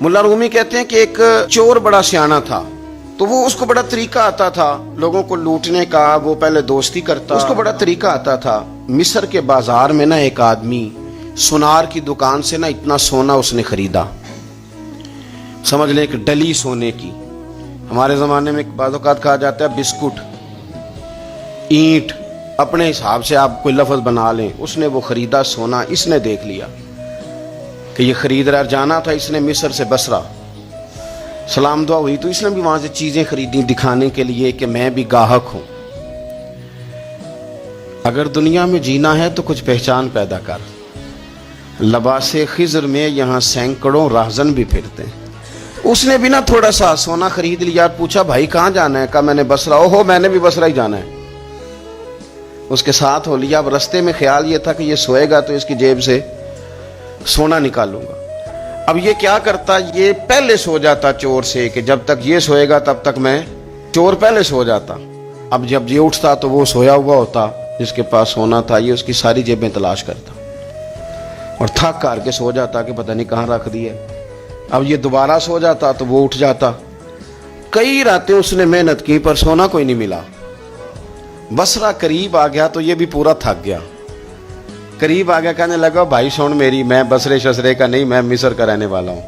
मुल्ला रूमी कहते हैं कि एक चोर बड़ा सियाना था, तो वो उसको बड़ा तरीका आता था लोगों को लूटने का। वो पहले दोस्ती करता, उसको बड़ा तरीका आता था। मिस्र के बाजार में ना एक आदमी सुनार की दुकान से ना इतना सोना उसने खरीदा, समझ लें एक डली सोने की। हमारे जमाने में बाज़ औक़ात कहा जाता है बिस्कुट, ईंट, अपने हिसाब से आप कोई लफ्ज़ बना लें। उसने वो खरीदा सोना। इसने देख लिया कि ये खरीद रहा, जाना था इसने मिस्र से बसरा, सलाम दुआ हुई तो इसने भी वहां से चीजें खरीदी दिखाने के लिए कि मैं भी गाहक हूं। अगर दुनिया में जीना है तो कुछ पहचान पैदा कर। लबासे खिज़र में यहां सैकड़ों राहज़न भी फिरते हैं। उसने भी ना थोड़ा सा सोना खरीद लिया। पूछा भाई कहाँ जाना है? कहा मैंने बसरा। ओहो मैंने भी बसरा ही जाना है। उसके साथ हो लिया। अब रास्ते में ख्याल ये था कि ये सोएगा तो इसकी जेब से सोना निकालूंगा। अब ये क्या करता, ये पहले सो जाता चोर से कि जब तक ये सोएगा तब तक मैं, चोर पहले सो जाता। अब जब ये उठता तो वो सोया हुआ होता जिसके पास सोना था। ये उसकी सारी जेबें तलाश करता और थक कर के सो जाता कि पता नहीं कहाँ रख दिया। अब ये दोबारा सो जाता तो वो उठ जाता। कई रातें उसने मेहनत की पर सोना कोई नहीं मिला। बसरा करीब आ गया तो ये भी पूरा थक गया। करीब आ गया, कहने लगा भाई सुन मेरी, मैं बसरे शसरे का नहीं, मैं मिस्र का रहने वाला हूं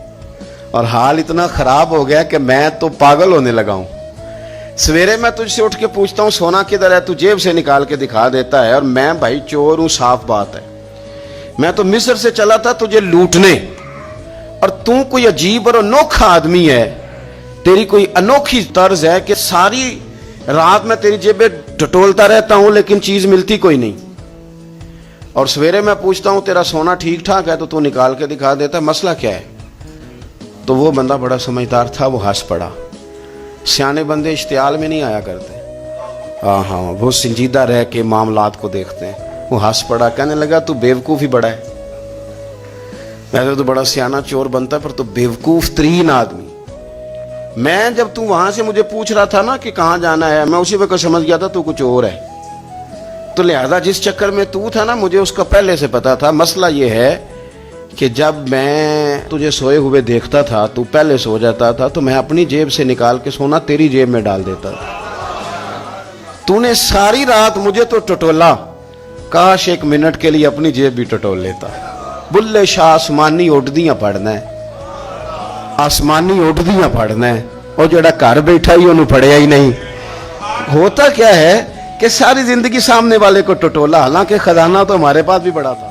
और हाल इतना खराब हो गया कि मैं तो पागल होने लगा हूं। सवेरे मैं तुझसे उठ के पूछता हूं सोना किधर है, तू जेब से निकाल के दिखा देता है और मैं भाई चोर हूं, साफ बात है। मैं तो मिस्र से चला था तुझे लूटने और तू कोई अजीब और अनोखा आदमी है। तेरी कोई अनोखी तर्ज है कि सारी रात मैं तेरी जेबें टटोलता रहता हूं लेकिन चीज मिलती कोई नहीं। और सवेरे मैं पूछता हूं तेरा सोना ठीक ठाक है तो तू निकाल के दिखा देता, मसला क्या है? तो वो बंदा बड़ा समझदार था, वो हंस पड़ा। सियाने बंदे इश्तियाल में नहीं आया करते, हाँ वो संजीदा रह के मामलात को देखते हैं। वो हंस पड़ा, कहने लगा तू बेवकूफ ही बड़ा है। वैसे तो बड़ा सियाना चोर बनता है पर तू बेवकूफ तरीन आदमी। मैं जब तू वहां से मुझे पूछ रहा था ना कि कहाँ जाना है, मैं उसी वक्त समझ गया था तू कुछ और है। तो लिहाजा जिस चक्कर में तू था ना मुझे उसका पहले से पता था। मसला ये है कि जब मैं तुझे सोए हुए देखता था, तू पहले सो जाता था तो मैं अपनी जेब से निकाल के सोना तेरी जेब में डाल देता था। तूने सारी रात मुझे तो टटोला, काश एक मिनट के लिए अपनी जेब भी टटोल लेता। बुल्ले शाह आसमानी उड़दियां पढ़ना है, आसमानी उड़दियां पढ़ना है और जड़ा घर बैठा ही उन्हें पढ़िया ही नहीं। होता क्या है कि सारी जिंदगी सामने वाले को टटोला, हालांकि खजाना तो हमारे पास भी बड़ा था।